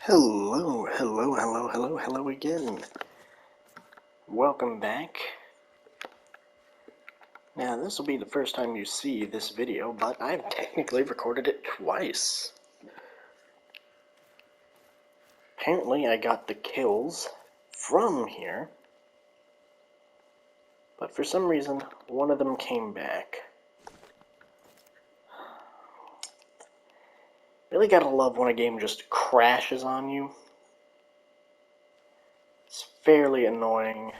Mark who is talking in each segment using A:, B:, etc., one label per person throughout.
A: Hello again. Welcome back. Now, this will be the first time you see this video, but I've technically recorded it twice. Apparently, I got the kills from here, but for some reason, one of them came back. Really gotta love when a game just crashes on you. It's fairly annoying.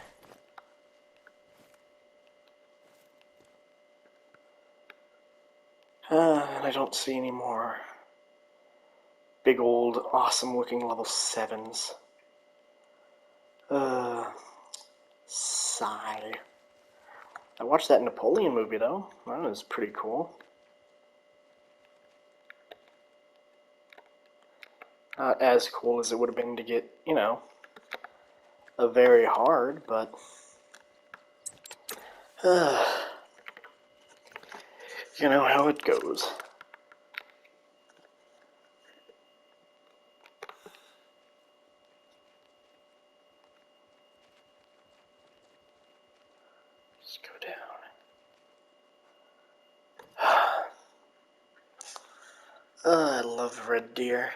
A: And I don't see any more big old awesome looking level 7s. Sigh. I watched that Napoleon movie though. That was pretty cool. Not as cool as it would have been to get, a very hard, but you know how it goes. Just go down. I love red deer.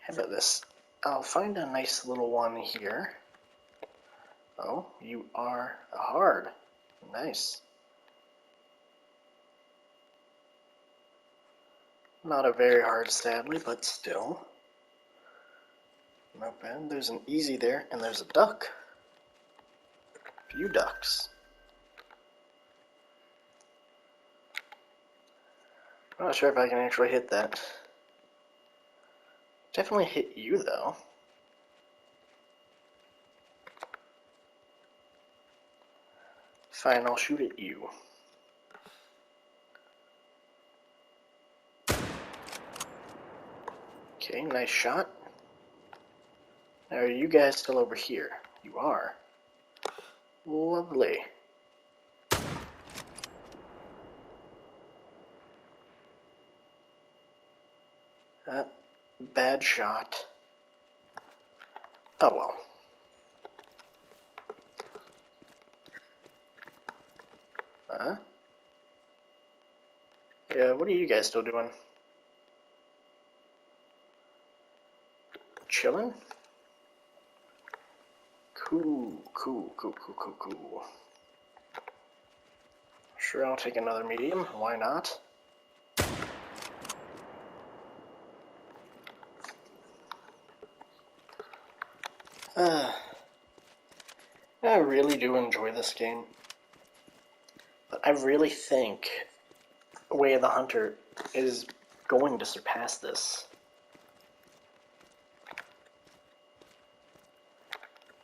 A: How about this? I'll find a nice little one here. Oh, you are hard. Nice. Not a very hard, sadly, but still. Not bad. There's an easy there, and there's a duck. A few ducks. I'm not sure if I can actually hit that. Definitely hit you, though. Fine, I'll shoot at you. Okay, nice shot. Now, are you guys still over here? You are. Lovely. Bad shot. Oh well. Yeah, what are you guys still doing? Chilling? Cool. Sure, I'll take another medium. Why not? I really do enjoy this game. But I really think Way of the Hunter is going to surpass this.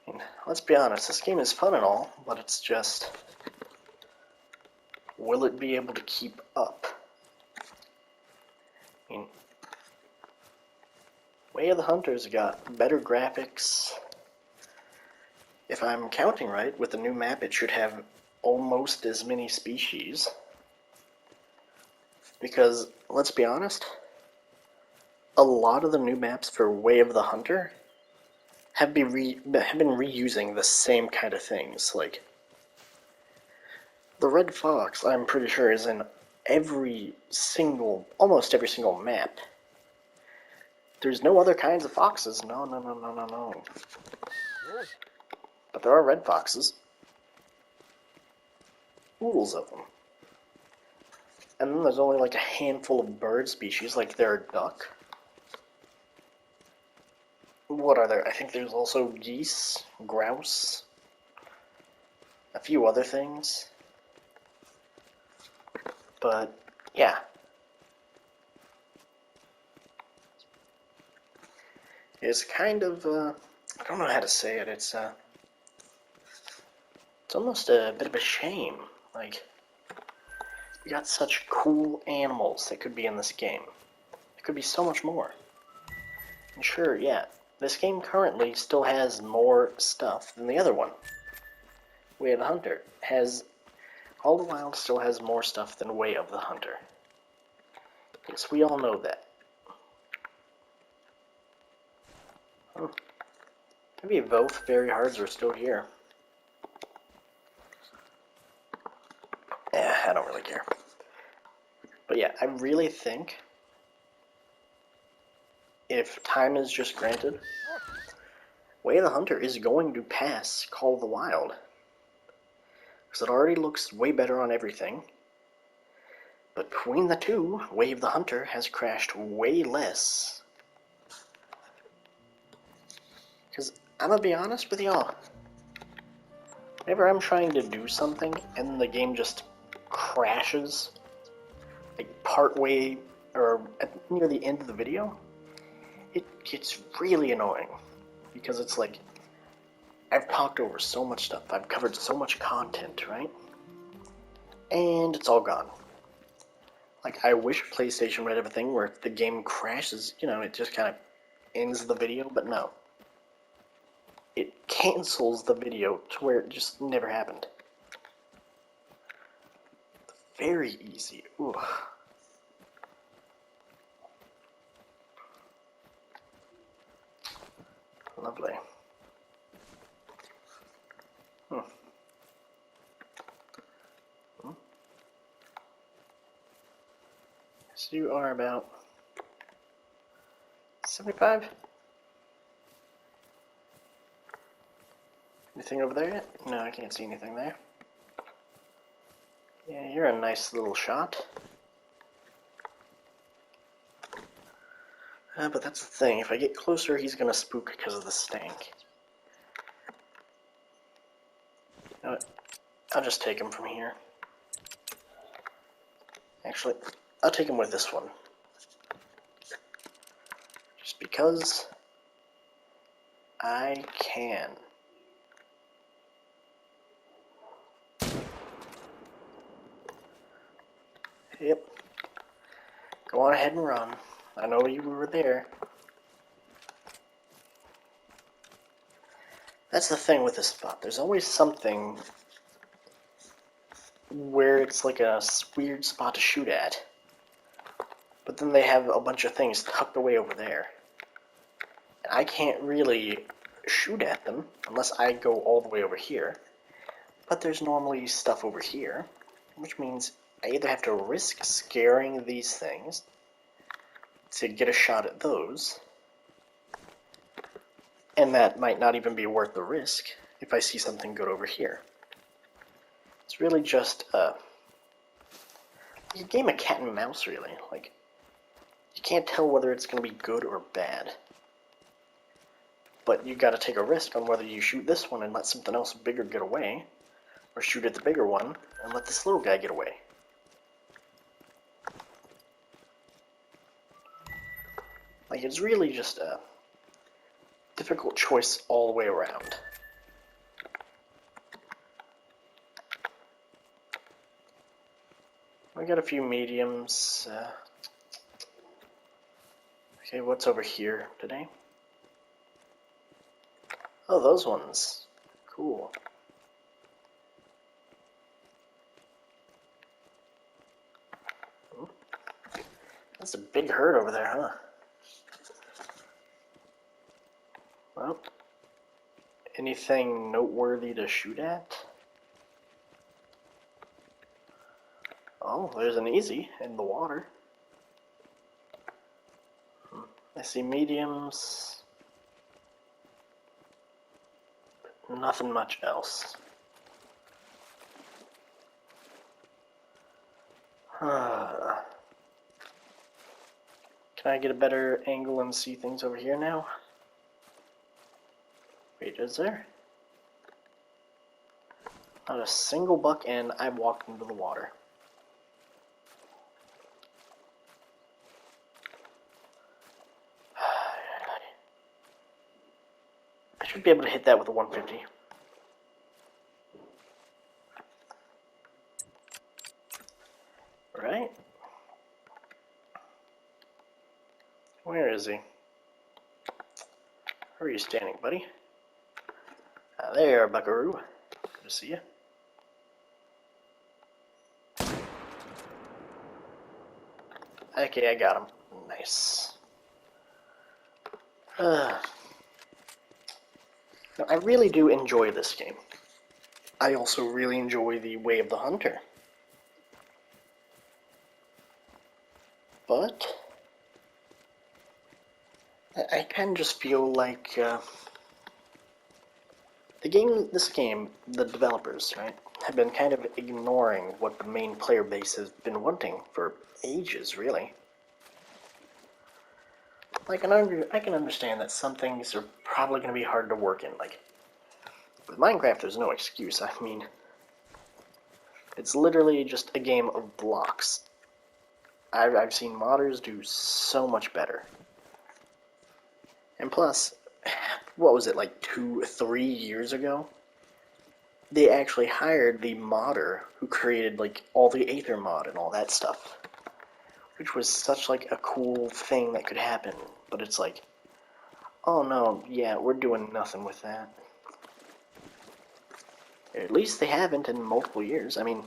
A: And let's be honest, this game is fun and all, but it's just, will it be able to keep up? I mean, Way of the Hunter's got better graphics. If I'm counting right, with the new map it should have almost as many species. Because, let's be honest, a lot of the new maps for Way of the Hunter have been reusing the same kind of things. Like, the red fox, I'm pretty sure, is in almost every single map. There's no other kinds of foxes. No. But there are red foxes. Oodles of them. And then there's only like a handful of bird species, like there are duck. What are there? I think there's also geese, grouse, a few other things. But, yeah. It's kind of, I don't know how to say it, it's almost a bit of a shame. Like, we got such cool animals that could be in this game. There could be so much more. And sure, yeah, this game currently still has more stuff than the other one. Way of the Hunter has, all the Wild still has more stuff than Way of the Hunter. Yes, we all know that. Maybe both very hards are still here. Yeah, I don't really care. But yeah, I really think if time is just granted, Way of the Hunter is going to pass Call of the Wild. Because it already looks way better on everything. But between the two, Way of the Hunter has crashed way less. Because I'm gonna be honest with y'all. Whenever I'm trying to do something and the game just crashes, like part way or near the end of the video, it gets really annoying. Because it's like, I've talked over so much stuff, I've covered so much content, right? And it's all gone. Like, I wish PlayStation would have a thing where if the game crashes, you know, it just kind of ends the video, but no. It cancels the video to where it just never happened. Very easy. Ooh. Lovely. So you are about 75? Anything over there yet? No, I can't see anything there. Yeah, you're a nice little shot. But that's the thing, if I get closer, he's gonna spook because of the stank. You know what? I'll just take him from here. Actually, I'll take him with this one. Just because I can. Yep. Go on ahead and run. I know you were there. That's the thing with this spot. There's always something where it's like a weird spot to shoot at. But then they have a bunch of things tucked away over there. And I can't really shoot at them unless I go all the way over here. But there's normally stuff over here, which means I either have to risk scaring these things to get a shot at those, and that might not even be worth the risk if I see something good over here. It's really just a game of cat and mouse, really. Like, you can't tell whether it's going to be good or bad. But you got to take a risk on whether you shoot this one and let something else bigger get away, or shoot at the bigger one and let this little guy get away. Like, it's really just a difficult choice all the way around. We got a few mediums. Okay, what's over here today? Oh, those ones. Cool. That's a big herd over there, huh? Well, anything noteworthy to shoot at? Oh, there's an easy in the water. I see mediums. But nothing much else. Can I get a better angle and see things over here now? Wait, is there? Not a single buck, and I walked into the water. I should be able to hit that with a 150. Right? Where is he? Where are you standing, buddy? There, buckaroo. Good to see you. Okay, I got him. Nice. Now, I really do enjoy this game. I also really enjoy the Way of the Hunter. But I kind of just feel like this game, the developers, right, have been kind of ignoring what the main player base has been wanting for ages, really. Like, I can understand that some things are probably going to be hard to work in. Like, with Minecraft, there's no excuse. I mean, it's literally just a game of blocks. I've seen modders do so much better. And plus, what was it, like 3 years ago? They actually hired the modder who created, like, all the Aether mod and all that stuff. Which was such, like, a cool thing that could happen. But it's like, oh no, yeah, we're doing nothing with that. At least they haven't in multiple years. I mean,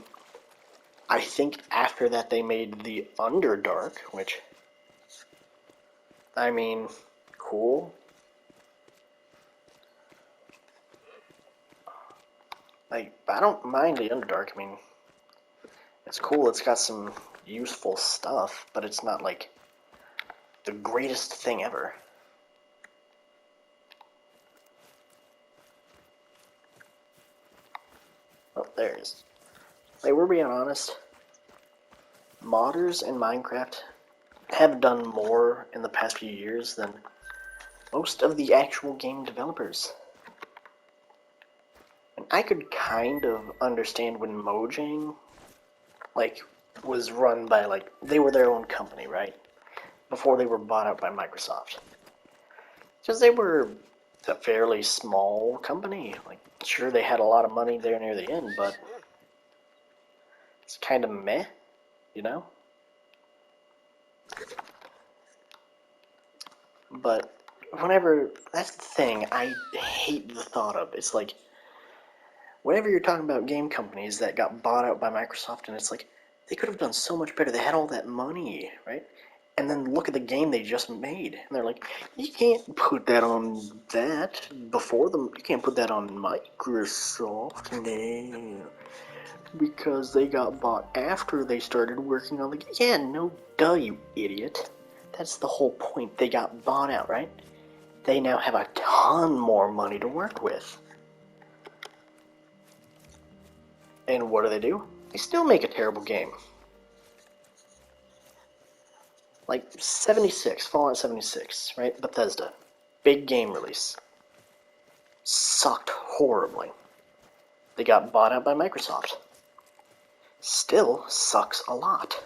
A: I think after that they made the Underdark, which, I mean, cool. Like, I don't mind the Underdark. I mean, it's cool. It's got some useful stuff, but it's not, like, the greatest thing ever. Oh, there it is. Like, we're being honest. Modders in Minecraft have done more in the past few years than most of the actual game developers. And I could kind of understand when Mojang, like, was run by, like, they were their own company, right? Before they were bought out by Microsoft. Because they were a fairly small company. Like, sure, they had a lot of money there near the end, but it's kind of meh, you know? But whenever, that's the thing I hate the thought of. It's like, whenever you're talking about game companies that got bought out by Microsoft, and it's like, they could have done so much better. They had all that money, right? And then look at the game they just made. And they're like, you can't put that on that before them. You can't put that on Microsoft. No. Because they got bought after they started working on the game. Yeah, no duh, you idiot. That's the whole point. They got bought out, right? They now have a ton more money to work with. And what do? They still make a terrible game. Like 76, Fallout 76, right? Bethesda. Big game release. Sucked horribly. They got bought out by Microsoft. Still sucks a lot.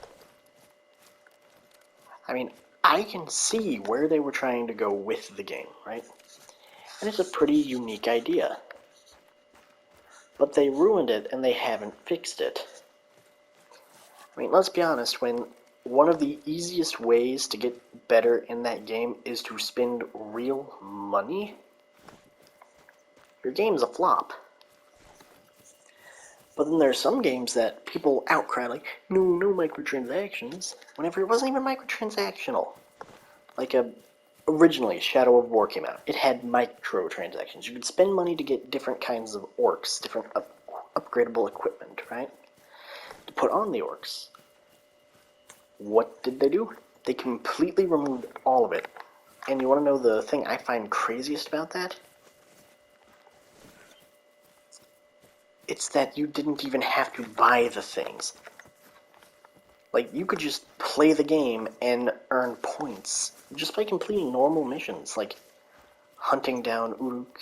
A: I mean, I can see where they were trying to go with the game, right? And it's a pretty unique idea. But they ruined it and they haven't fixed it. I mean, let's be honest, when one of the easiest ways to get better in that game is to spend real money, your game's a flop. But then there are some games that people outcry like, no microtransactions, whenever it wasn't even microtransactional. Like originally, Shadow of War came out. It had microtransactions. You could spend money to get different kinds of orcs, different upgradable equipment, right? To put on the orcs. What did they do? They completely removed all of it. And you want to know the thing I find craziest about that? It's that you didn't even have to buy the things. Like, you could just play the game and earn points just by completing normal missions, like hunting down Uruk,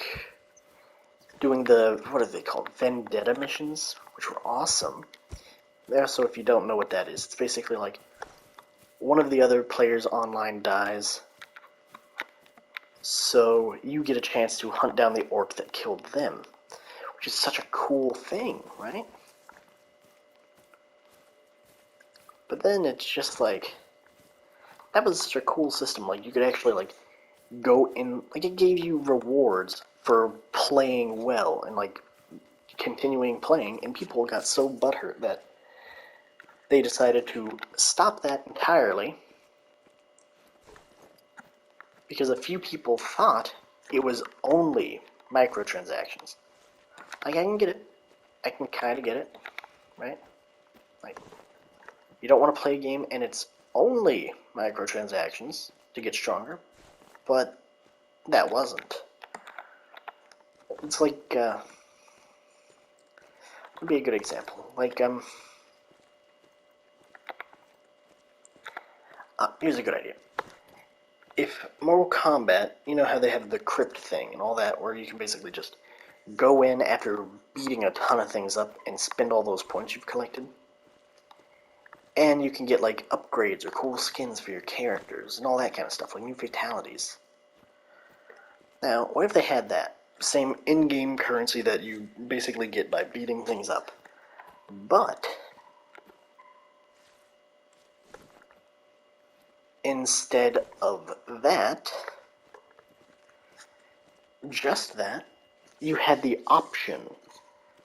A: doing the, what are they called, Vendetta missions, which were awesome. So if you don't know what that is, it's basically like one of the other players online dies, so you get a chance to hunt down the orc that killed them, which is such a cool thing, right? But then it's just like, that was such a cool system. Like, you could actually, like, go in, like, it gave you rewards for playing well and, like, continuing playing, and people got so butthurt that they decided to stop that entirely because a few people thought it was only microtransactions. Like, I can get it. I can kind of get it, right? Like, you don't want to play a game and it's only microtransactions to get stronger, but that wasn't. It's like, would be a good example. Like, here's a good idea. If Mortal Kombat, you know how they have the crypt thing and all that, where you can basically just go in after beating a ton of things up and spend all those points you've collected? And you can get, like, upgrades or cool skins for your characters and all that kind of stuff, like new fatalities. Now, what if they had that? Same in-game currency that you basically get by beating things up. But instead of that, just that, you had the option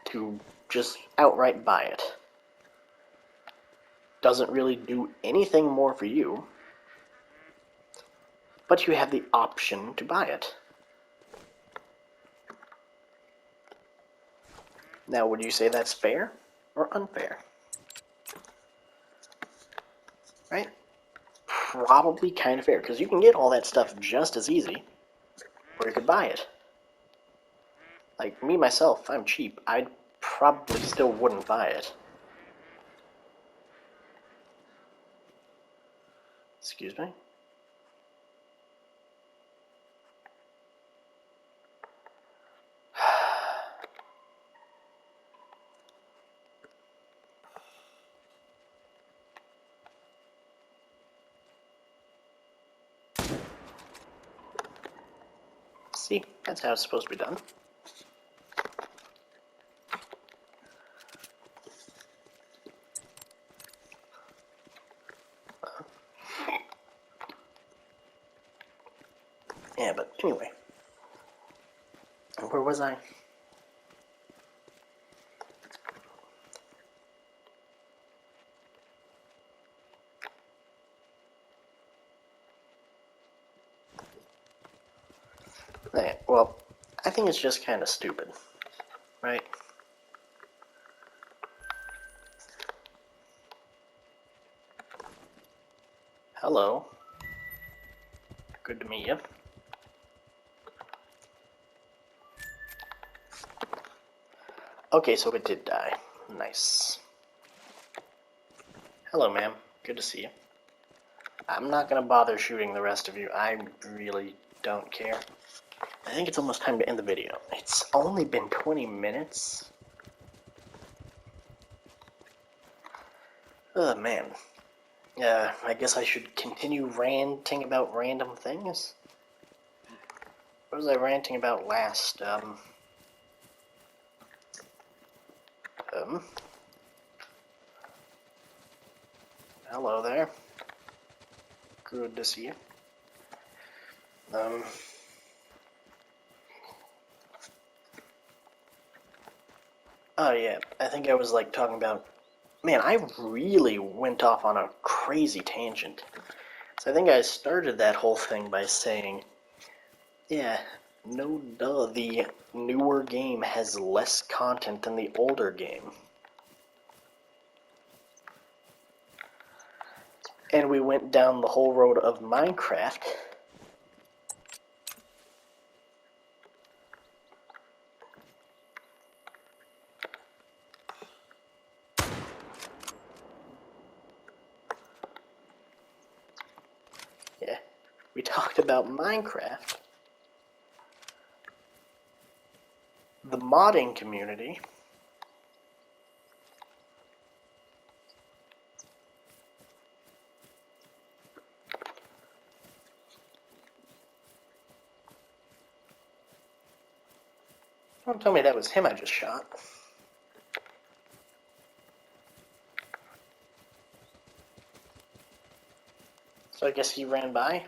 A: to just outright buy it. Doesn't really do anything more for you, but you have the option to buy it. Now, would you say that's fair or unfair? Right? Probably kind of fair, because you can get all that stuff just as easy, or you could buy it. Like, me, myself, I'm cheap. I probably still wouldn't buy it. Excuse me? See, that's how it's supposed to be done. Yeah, but anyway. Where was I? Okay, well, I think it's just kind of stupid, right? Hello. Good to meet you. Okay, so it did die. Nice. Hello, ma'am. Good to see you. I'm not gonna bother shooting the rest of you. I really don't care. I think it's almost time to end the video. It's only been 20 minutes. Oh, man. I guess I should continue ranting about random things? What was I ranting about last? Hello there. Good to see you. Oh yeah, I think I was like talking about, man, I really went off on a crazy tangent. So I think I started that whole thing by saying, yeah, no duh, the newer game has less content than the older game. And we went down the whole road of Minecraft. Yeah, we talked about Minecraft, the modding community, don't tell me that was him I just shot. So I guess he ran by?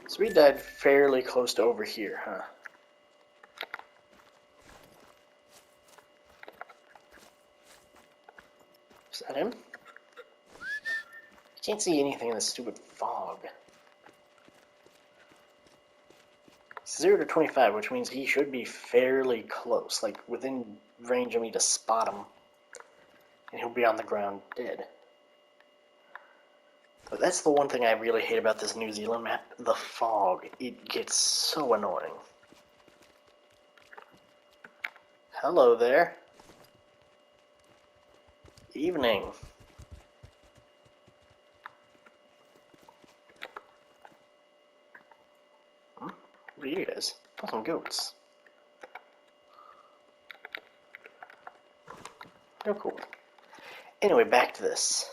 A: So we died fairly close to over here, huh? that him? I can't see anything in this stupid fog. 0 to 25, which means he should be fairly close, like within range of me to spot him. And he'll be on the ground dead. But that's the one thing I really hate about this New Zealand map, the fog. It gets so annoying. Hello there. Evening. What are you guys? Oh, some goats. Oh, cool. Anyway, back to this.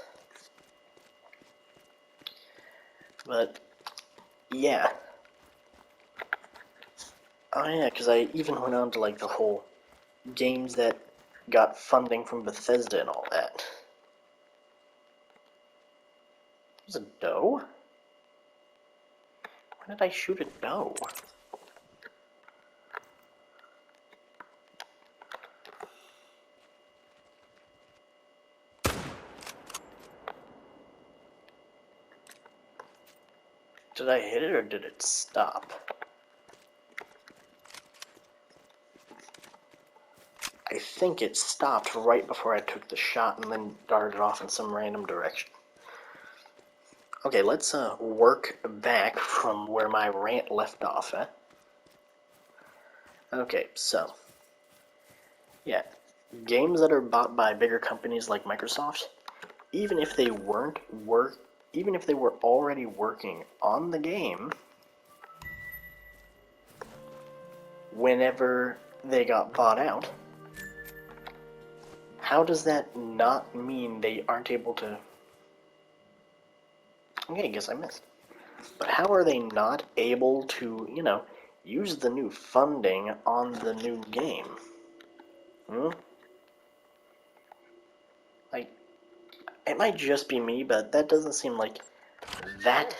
A: But, yeah. Oh yeah, because I even went on to like the whole games that got funding from Bethesda and all that. There's a doe? Why did I shoot a doe? Did I hit it or did it stop? I think it stopped right before I took the shot and then darted off in some random direction. Okay, let's work back from where my rant left off, eh? Okay, so, yeah, games that are bought by bigger companies like Microsoft, even if they were already working on the game, whenever they got bought out, how does that not mean they aren't able to... Okay, I guess I missed. But how are they not able to, you know, use the new funding on the new game? Like, it might just be me, but that doesn't seem like that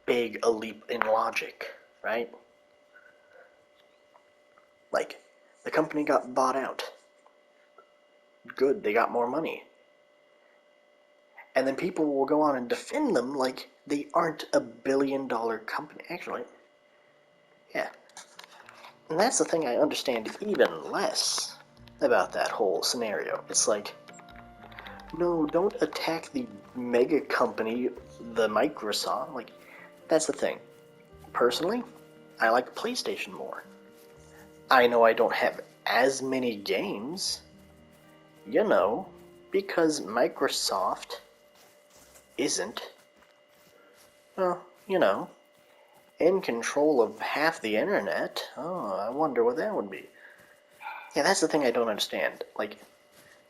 A: big a leap in logic, right? Like, the company got bought out. Good, they got more money. And then people will go on and defend them like they aren't a billion-dollar company. Actually, yeah. And that's the thing I understand even less about that whole scenario. It's like, no, don't attack the mega company, the Microsoft. Like, that's the thing. Personally, I like PlayStation more. I know I don't have as many games, you know, because Microsoft isn't, well, you know, in control of half the internet. Oh, I wonder what that would be. Yeah, that's the thing I don't understand. Like,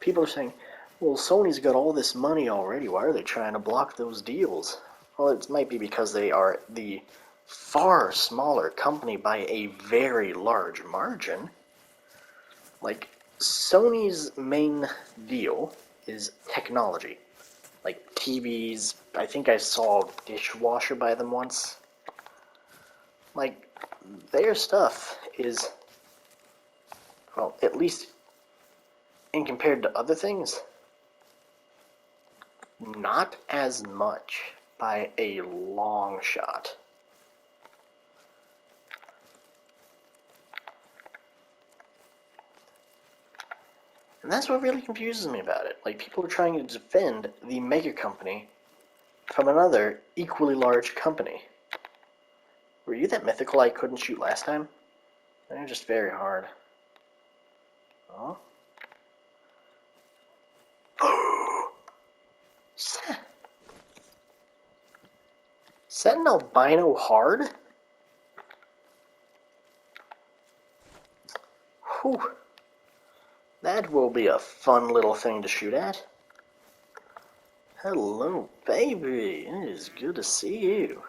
A: people are saying, well, Sony's got all this money already. Why are they trying to block those deals? Well, it might be because they are the far smaller company by a very large margin. Like, Sony's main deal is technology. Like TVs, I think I saw a dishwasher by them once. Like, their stuff is, well, at least in compared to other things, not as much by a long shot. And that's what really confuses me about it. Like, people are trying to defend the mega company from another equally large company. Were you that mythical I couldn't shoot last time? They're just very hard. Oh. Is that an albino hard? Whew. That will be a fun little thing to shoot at. Hello, baby. It is good to see you.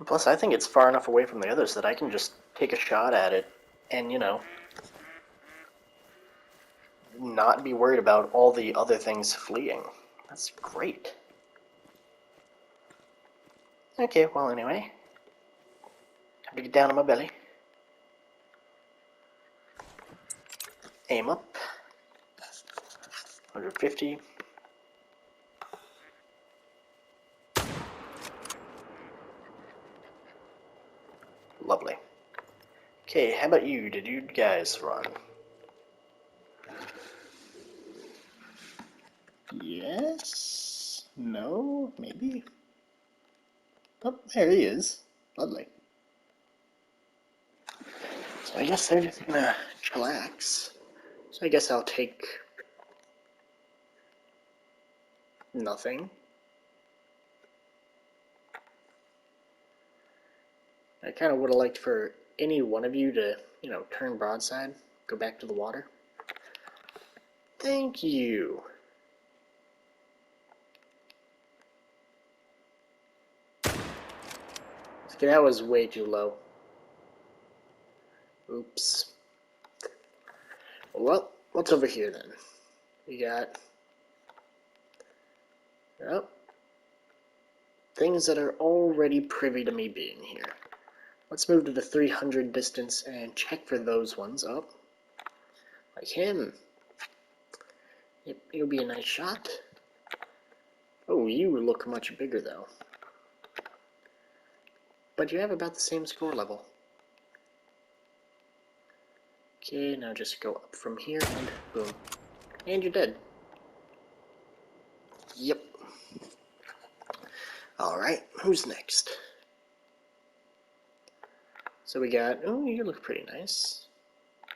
A: Plus, I think it's far enough away from the others that I can just take a shot at it and, you know, not be worried about all the other things fleeing. That's great. Okay, well, anyway. Time to get down on my belly. Aim up. 150. Lovely. Okay, how about you? Did you guys run? Yes? No? Maybe? Oh, there he is. Lovely. So I guess they're just gonna chillax. So I guess I'll take nothing. I kind of would have liked for any one of you to, turn broadside, go back to the water. Thank you. Okay, that was way too low. Oops. Well, what's over here then? We got... Oh, things that are already privy to me being here. Let's move to the 300 distance and check for those ones. Oh, like him. It'll be a nice shot. Oh, you look much bigger though. But you have about the same score level. Okay, now just go up from here and boom. And you're dead. Yep. Alright, who's next? So we got... Oh, you look pretty nice.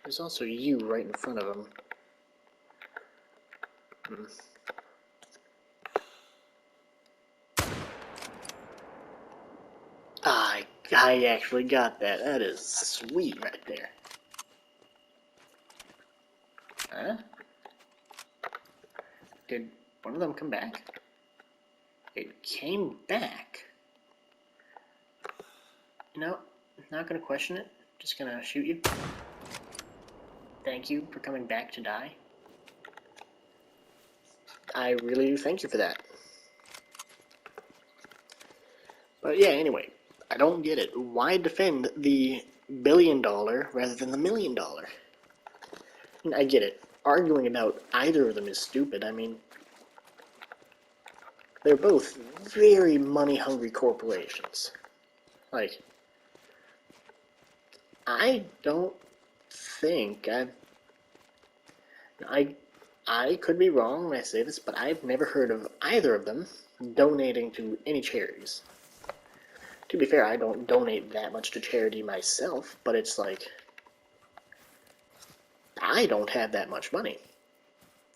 A: There's also you right in front of him. I actually got that. That is sweet right there. Huh? Did one of them come back? It came back. No, not gonna question it. Just gonna shoot you. Thank you for coming back to die. I really do thank you for that. But yeah, anyway, I don't get it. Why defend the $1 billion rather than the $1 million? I get it. Arguing about either of them is stupid. I mean, they're both very money-hungry corporations. Like, I don't think I could be wrong when I say this, but I've never heard of either of them donating to any charities. To be fair, I don't donate that much to charity myself, but it's like, I don't have that much money.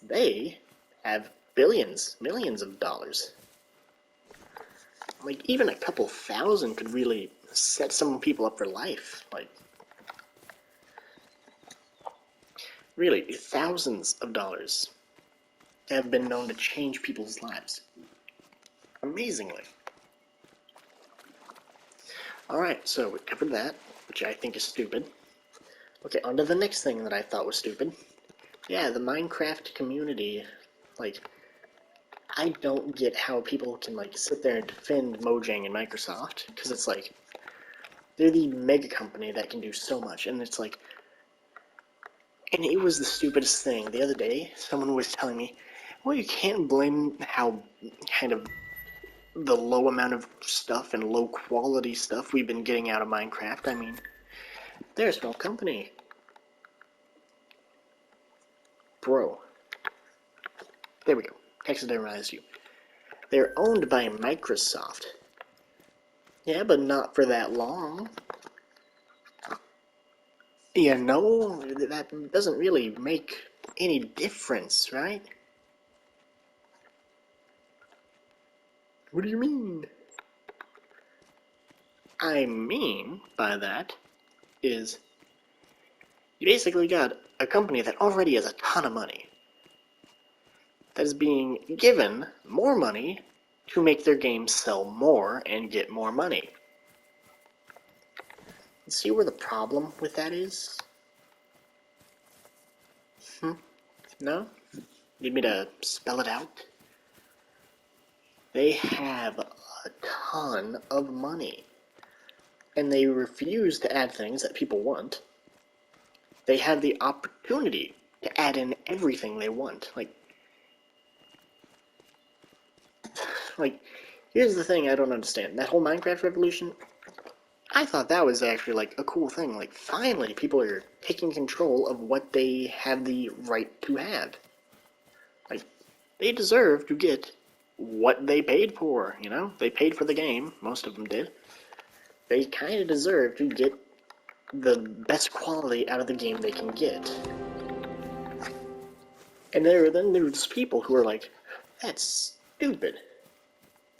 A: They have billions, millions of dollars. Like, even a couple thousand could really set some people up for life. Like, really, thousands of dollars have been known to change people's lives. Amazingly. Alright, so we covered that, which I think is stupid. Okay, on to the next thing that I thought was stupid. Yeah, the Minecraft community. Like, I don't get how people can, like, sit there and defend Mojang and Microsoft, because it's like, they're the mega company that can do so much, and it's like, and it was the stupidest thing. The other day, someone was telling me, well, you can't blame how kind of the low amount of stuff and low quality stuff we've been getting out of Minecraft. I mean, they're a small company. Bro. There we go. Taxidermized you. They're owned by Microsoft. Yeah, but not for that long. You know, that doesn't really make any difference, right? What do you mean? I mean by that is you basically got a company that already has a ton of money that is being given more money to make their games sell more and get more money. See where the problem with that is? No? Need me to spell it out? They have a ton of money, and they refuse to add things that people want. They have the opportunity to add in everything they want. Like, here's the thing I don't understand. That whole Minecraft revolution, I thought that was actually, like, a cool thing. Like, finally, people are taking control of what they have the right to have. Like, they deserve to get what they paid for, you know? They paid for the game. Most of them did. They kind of deserve to get the best quality out of the game they can get. And then there's people who are like, that's stupid.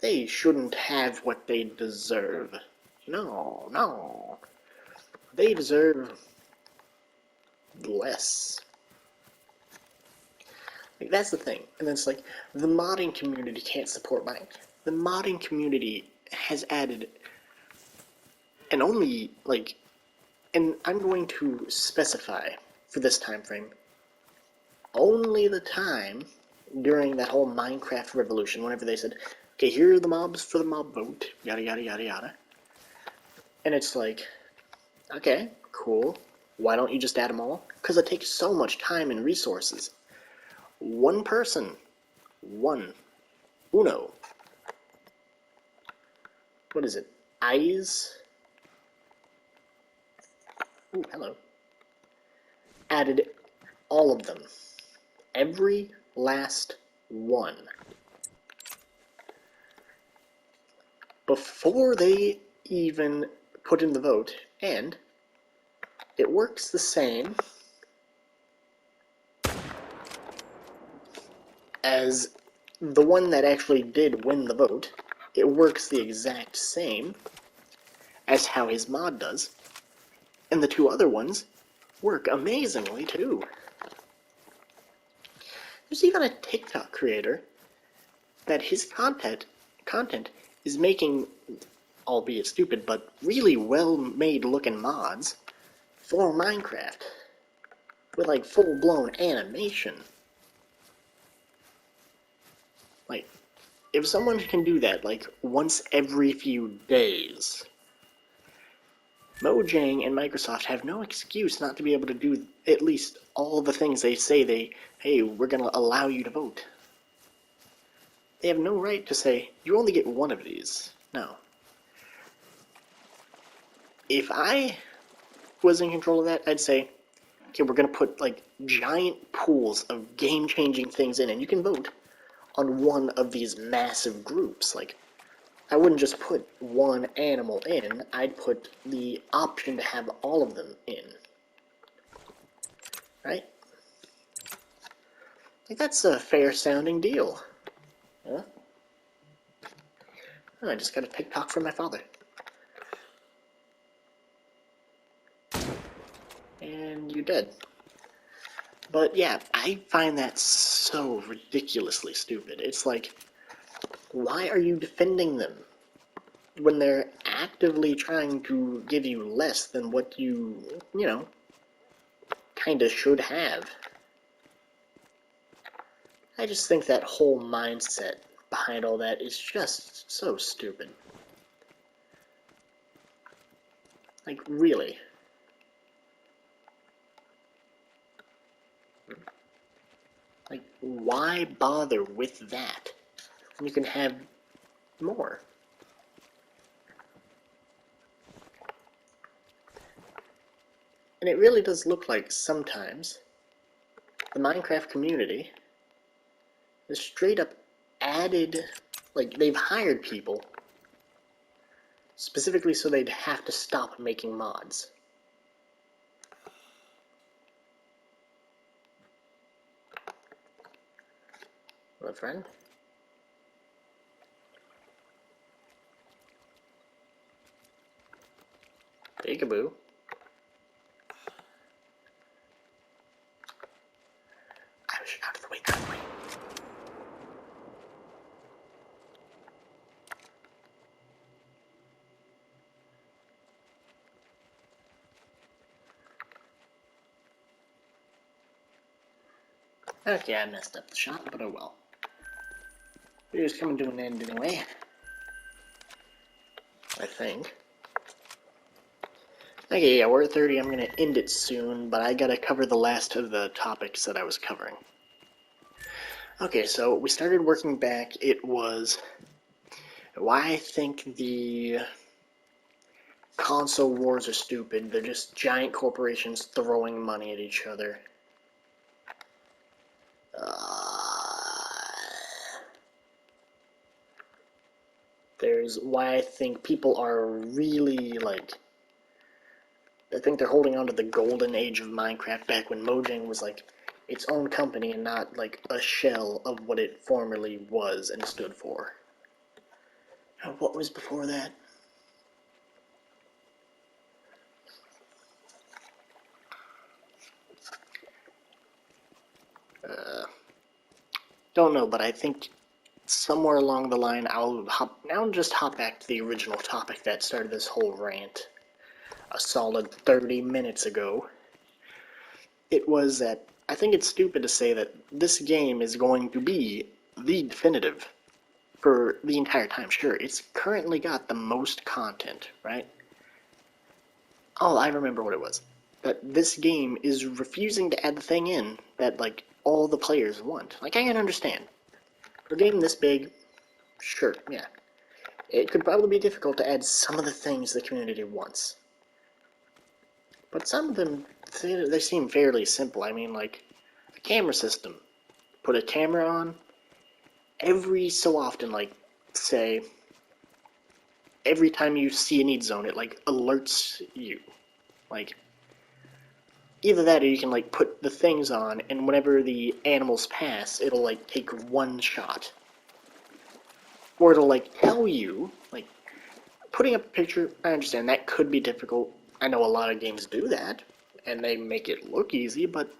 A: They shouldn't have what they deserve. No. They deserve less. Like, that's the thing. And it's like, the modding community can't support Minecraft. The modding community has added, and only, like, and I'm going to specify for this time frame, only the time during that whole Minecraft revolution, whenever they said, okay, here are the mobs for the mob vote, yada yada yada yada. And it's like, okay, cool. Why don't you just add them all? Because it takes so much time and resources. One person, uno. What is it? Eyes? Ooh, hello. Added all of them. Every last one. Before they even put in the vote, and it works the same as the one that actually did win the vote. It works the exact same as how his mod does, and the two other ones work amazingly too. There's even a TikTok creator that his content is making, albeit stupid, but really well-made looking mods for Minecraft with like full-blown animation. Like, if someone can do that like once every few days, Mojang and Microsoft have no excuse not to be able to do at least all the things they say hey, we're gonna allow you to vote. They have no right to say, you only get one of these. No. If I was in control of that, I'd say, okay, we're gonna put like giant pools of game-changing things in, and you can vote on one of these massive groups. Like, I wouldn't just put one animal in, I'd put the option to have all of them in. Right? Like, that's a fair-sounding deal. Huh? Oh, I just got a TikTok from my father. And you're dead. But yeah, I find that so ridiculously stupid. It's like, why are you defending them when they're actively trying to give you less than what you know, kinda should have? I just think that whole mindset behind all that is just so stupid. Like, really. Like, why bother with that when you can have more? And it really does look like sometimes the Minecraft community is straight up added, like, they've hired people specifically so they'd have to stop making mods. Hello, friend. Peekaboo. Out of the way, out of the way. Okay, I messed up the shot, but oh well. Video's coming to an end anyway. I think. Okay, yeah, we're at 30. I'm gonna end it soon, but I gotta cover the last of the topics that I was covering. Okay, so we started working back. It was why I think the console wars are stupid. They're just giant corporations throwing money at each other. There's why I think people are really, like, I think they're holding on to the golden age of Minecraft back when Mojang was, like, its own company and not, like, a shell of what it formerly was and stood for. What was before that? Don't know, but I think somewhere along the line I'll just hop back to the original topic that started this whole rant a solid 30 minutes ago. It was that I think it's stupid to say that this game is going to be the definitive for the entire time. Sure, it's currently got the most content, right? Oh, I remember what it was. But this game is refusing to add the thing in that, like, all the players want. Like, I can understand. For a game this big, sure, yeah. It could probably be difficult to add some of the things the community wants. But some of them, they seem fairly simple. I mean, like, a camera system. Put a camera on. Every so often, like, say, every time you see a need zone, it, like, alerts you. Like, either that or you can, like, put the things on, and whenever the animals pass, it'll, like, take one shot. Or it'll, like, tell you, like, putting up a picture, I understand that could be difficult. I know a lot of games do that, and they make it look easy, but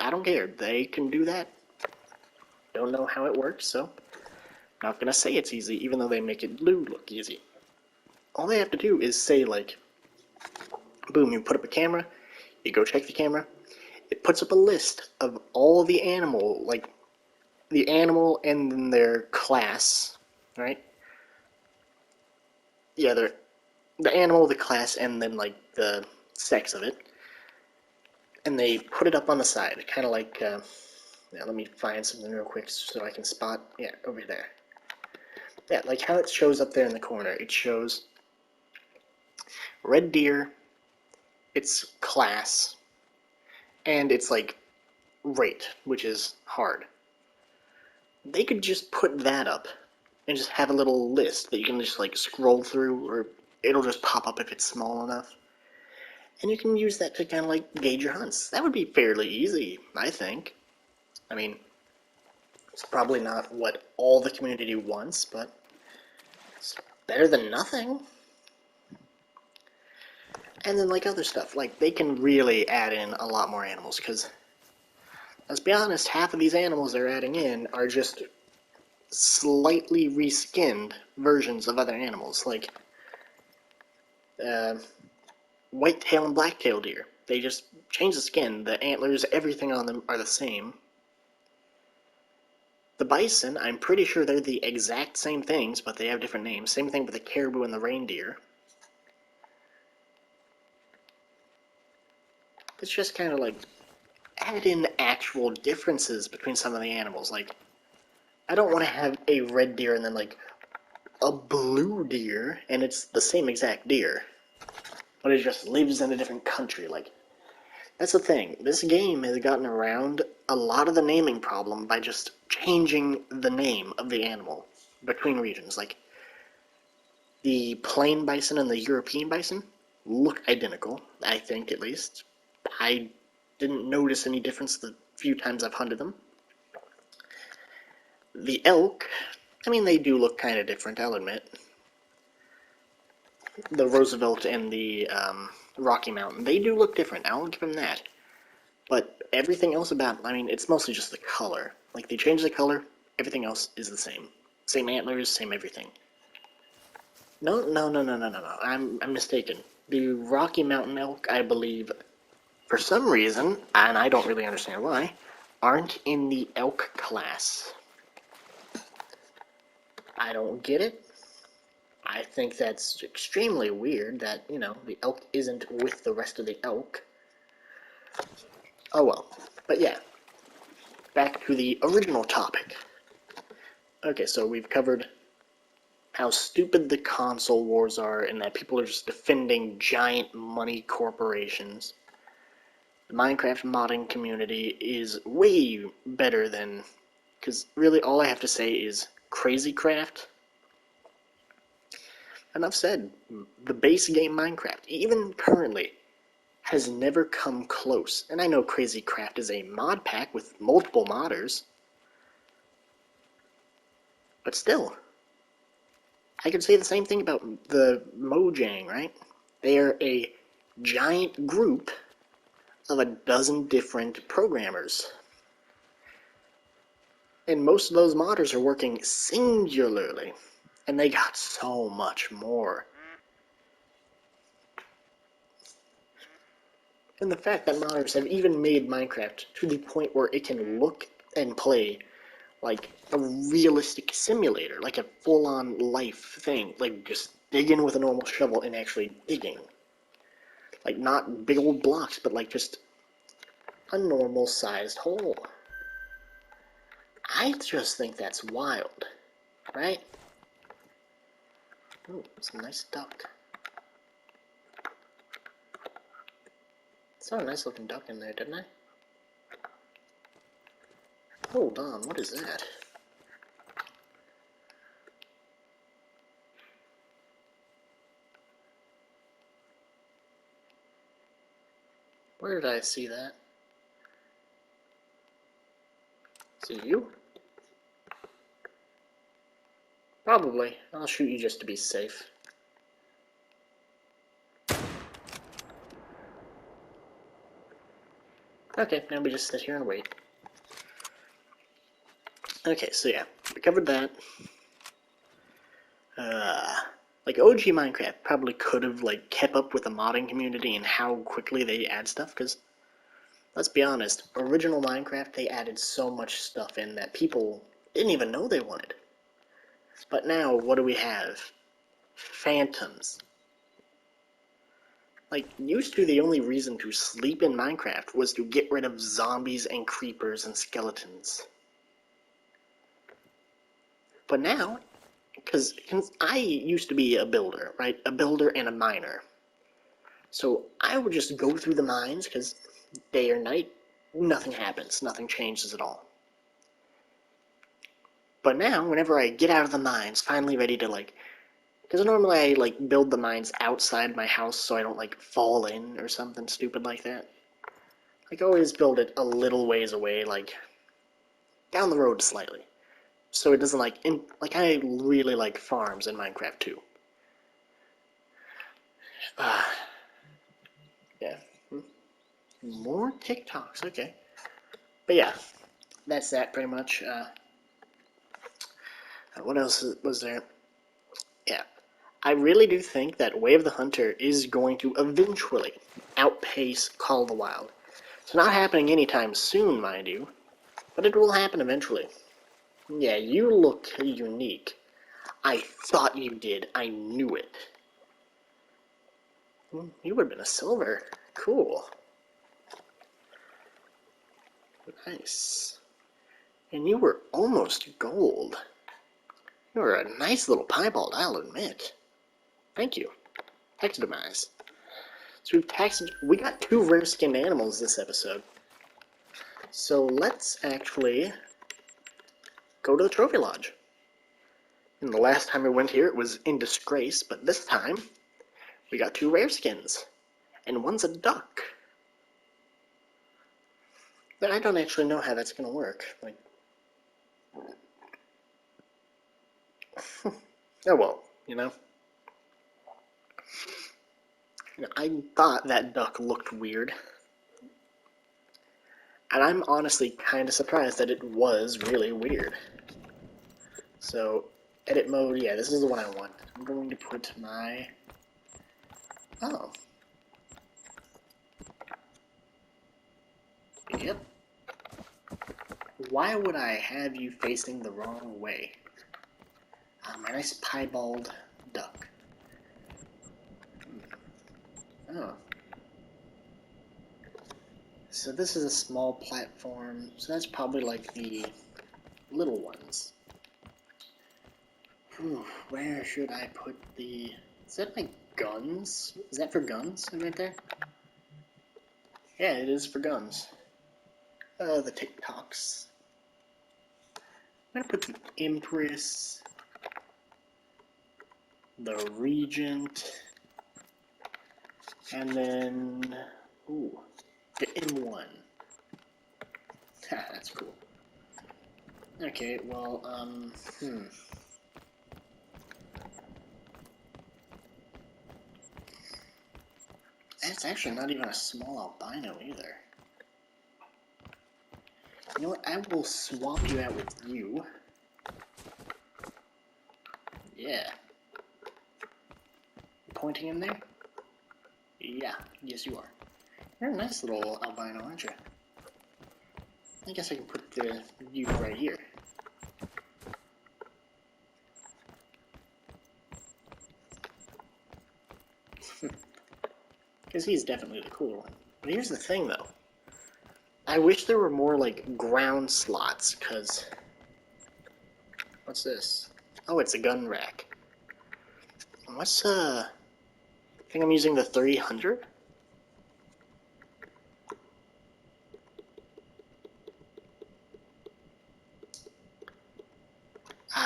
A: I don't care. They can do that. Don't know how it works, so not gonna say it's easy, even though they make it look easy. All they have to do is say, like, boom, you put up a camera, you go check the camera, it puts up a list of all the animal, like, the animal and then their class, right? Yeah, the animal, the class, and then, like, the sex of it. And they put it up on the side, kind of like, yeah, let me find something real quick so I can spot, yeah, over there. Yeah, like how it shows up there in the corner. It shows red deer, its class, and its, like, rate, which is hard. They could just put that up and just have a little list that you can just, like, scroll through, or it'll just pop up if it's small enough. And you can use that to kind of, like, gauge your hunts. That would be fairly easy, I think. I mean, it's probably not what all the community wants, but it's better than nothing. And then, like, other stuff, like, they can really add in a lot more animals, because, let's be honest, half of these animals they're adding in are just slightly reskinned versions of other animals, like white-tail and black-tail deer. They just change the skin, the antlers, everything on them are the same. The bison, I'm pretty sure they're the exact same things, but they have different names. Same thing with the caribou and the reindeer. It's just kind of like, add in actual differences between some of the animals. Like, I don't want to have a red deer and then, like, a blue deer, and it's the same exact deer, but it just lives in a different country. Like, that's the thing. This game has gotten around a lot of the naming problem by just changing the name of the animal between regions. Like, the plain bison and the European bison look identical, I think, at least. I didn't notice any difference the few times I've hunted them. The elk, I mean, they do look kind of different, I'll admit. The Roosevelt and the Rocky Mountain, they do look different, I'll give them that. But everything else about, I mean, it's mostly just the color. Like, they change the color, everything else is the same. Same antlers, same everything. No, I'm mistaken. The Rocky Mountain elk, I believe, for some reason, and I don't really understand why, aren't in the elk class. I don't get it. I think that's extremely weird that, you know, the elk isn't with the rest of the elk. Oh well. But yeah, back to the original topic. Okay, so we've covered how stupid the console wars are and that people are just defending giant money corporations. The Minecraft modding community is way better than... because really all I have to say is crazycraft. Enough said. The base game Minecraft, even currently, has never come close. And I know crazycraft is a mod pack with multiple modders, but still, I could say the same thing about the Mojang, right? They are a giant group of a dozen different programmers. And most of those modders are working singularly. And they got so much more. And the fact that modders have even made Minecraft to the point where it can look and play like a realistic simulator, like a full-on life thing, like just digging with a normal shovel and actually digging. Like not big old blocks, but like just a normal sized hole. I just think that's wild, right? Ooh, some nice duck. Saw a nice looking duck in there, didn't I? Hold on, what is that? Where did I see that? Is it you? Probably. I'll shoot you just to be safe. Okay, now we just sit here and wait. Okay, so yeah, we covered that. Like OG Minecraft probably could have like kept up with the modding community and how quickly they add stuff, because let's be honest, original Minecraft, they added so much stuff in that people didn't even know they wanted. But now, what do we have? Phantoms. Like, used to the only reason to sleep in Minecraft was to get rid of zombies and creepers and skeletons. But now, because I used to be a builder, right? A builder and a miner. So I would just go through the mines, because day or night, nothing happens, nothing changes at all. But now, whenever I get out of the mines, finally ready to like, because normally I like build the mines outside my house so I don't like fall in or something stupid like that. Like I always build it a little ways away, like down the road slightly, so it doesn't like I really like farms in Minecraft too. Yeah. More TikToks, okay. But yeah, that's that pretty much. What else was there? Yeah. I really do think that Way of the Hunter is going to eventually outpace Call of the Wild. It's not happening anytime soon, mind you, but it will happen eventually. Yeah, you look unique. I thought you did. I knew it. You would have been a silver. Cool. Nice. And you were almost gold. You were a nice little piebald, I'll admit. Thank you. Taxidermize. So we got 2 rare skinned animals this episode. So let's actually go to the trophy lodge. And the last time we went here it was in disgrace, but this time we got 2 rare skins. And one's a duck. But I don't actually know how that's gonna work. Like oh well, you know. I thought that duck looked weird. And I'm honestly kind of surprised that it was really weird. So, edit mode, yeah, this is the one I want. I'm going to put my... Oh. Yep. Why would I have you facing the wrong way? My nice piebald duck. Oh. So this is a small platform, so that's probably like the little ones. Whew, where should I put the... Is that like guns? Is that for guns right there? Yeah, it is for guns. The TikToks. I'm gonna put the Empress, the Regent, and then, ooh, the M1. Ha, that's cool. Okay, well, That's actually not even a small albino either. You know what, I will swap you out with you. Yeah. Pointing in there? Yeah, yes you are. You're a nice little albino, aren't you? I guess I can put the you right here. Because he's definitely the cooler one. But here's the thing, though. I wish there were more, like, ground slots, because... What's this? Oh, it's a gun rack. What's, I think I'm using the 300?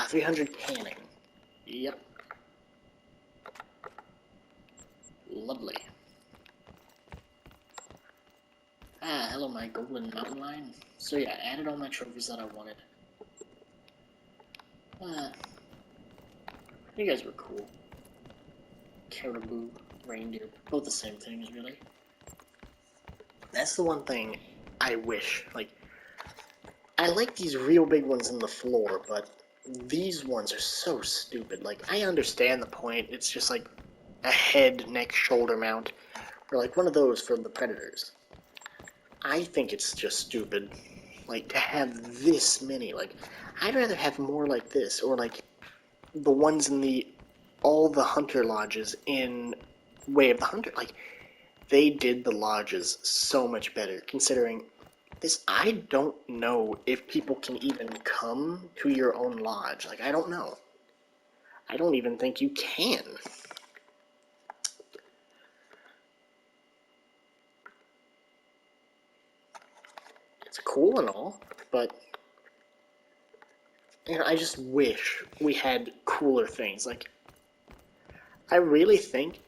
A: 300 canning. Yep. Lovely. Hello my golden mountain lion. So yeah, I added all my trophies that I wanted. You guys were cool. Caribou, reindeer, both the same things really. That's the one thing I wish, like, I like these real big ones in the floor, but these ones are so stupid. Like, I understand the point, it's just like a head, neck, shoulder mount, or like one of those for the predators. I think it's just stupid, like, to have this many. Like, I'd rather have more like this, or like the ones in all the hunter lodges in Way of the Hunter. Like, they did the lodges so much better, considering this. I don't know if people can even come to your own lodge. Like, I don't know. I don't even think you can. It's cool and all, but I just wish we had cooler things. Like, I really think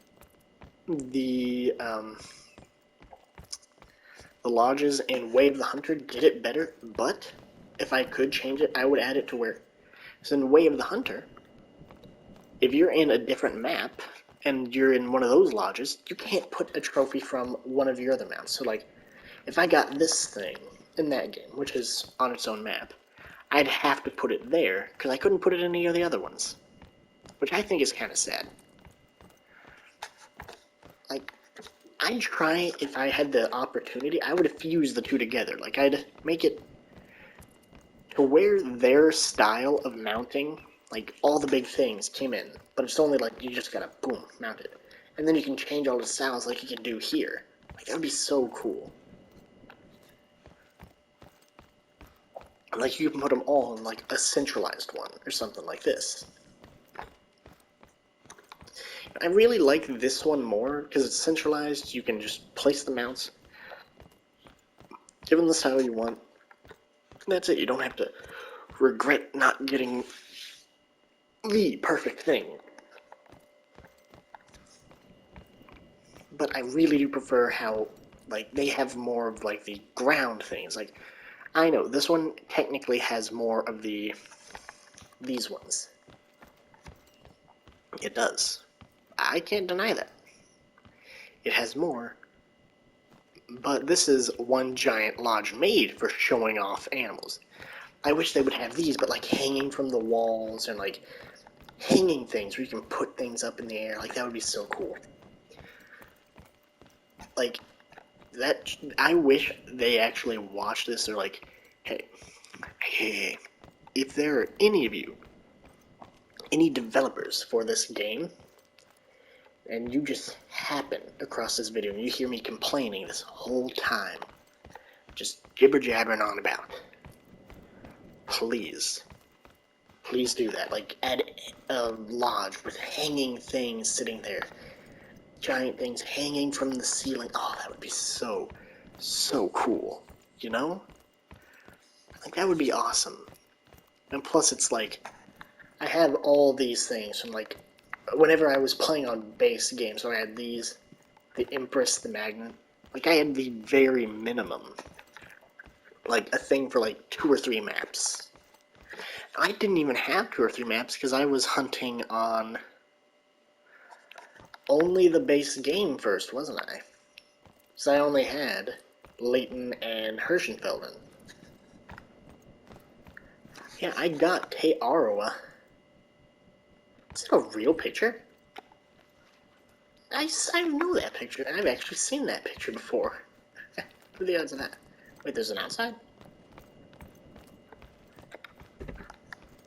A: the lodges in Way of the Hunter did it better, but if I could change it, I would add it to where, so in Way of the Hunter, if you're in a different map, and you're in one of those lodges, you can't put a trophy from one of your other maps. So, like, if I got this thing in that game, which is on its own map, I'd have to put it there, because I couldn't put it in any of the other ones. Which I think is kind of sad. Like, I'd try, if I had the opportunity, I would fuse the two together. Like, I'd make it to where their style of mounting, like, all the big things came in, but it's only like, you just gotta, boom, mount it. And then you can change all the styles like you can do here. Like, that would be so cool. Like, you can put them all in, like, a centralized one, or something like this. I really like this one more, because it's centralized, you can just place the mounts, give them the style you want, that's it. You don't have to regret not getting the perfect thing. But I really do prefer how, like, they have more of, like, the ground things. Like, I know, this one technically has more of these ones. It does. I can't deny that. It has more. But this is one giant lodge made for showing off animals. I wish they would have these, but, like, hanging from the walls and, like, hanging things where you can put things up in the air. Like, that would be so cool. Like, that, I wish they actually watched this. They're like, hey, if there are any of you, any developers for this game, and you just happen across this video and you hear me complaining this whole time, just jibber-jabbering on about, please do that. Like, add a lodge with hanging things sitting there, giant things hanging from the ceiling. Oh, that would be so cool, you know? Like, that would be awesome. And plus, it's like, I have all these things from, like, whenever I was playing on base games, so I had these, the Empress, the Magnet. Like, I had the very minimum. Like, a thing for, like, 2 or 3 maps. I didn't even have 2 or 3 maps, because I was hunting on only the base game first, wasn't I? So I only had Leighton and Hirschenfelden. Yeah, I got Te'arawa. Is it a real picture? I know that picture. I've actually seen that picture before. What are the odds of that? Wait, there's an outside?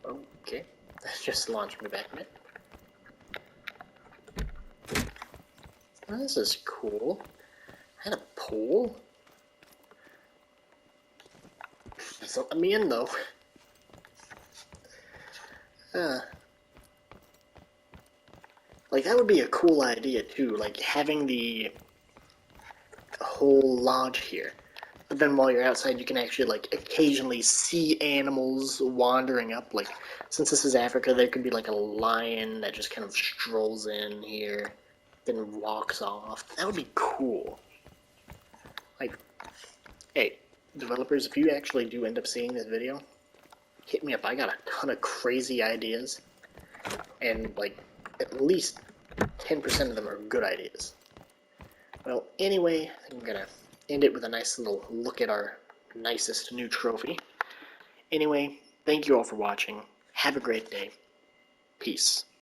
A: Okay. That just launched me back a bit. Oh, this is cool. I had a pool? Doesn't let me in, though. Like, that would be a cool idea, too. Like, having the whole lodge here. But then while you're outside, you can actually, like, occasionally see animals wandering up. Like, since this is Africa, there could be, like, a lion that just kind of strolls in here, then walks off. That would be cool. Like, hey, developers, if you actually do end up seeing this video, hit me up. I got a ton of crazy ideas. And, like, at least 10% of them are good ideas. Well, anyway, I'm gonna end it with a nice little look at our nicest new trophy. Anyway, thank you all for watching. Have a great day. Peace.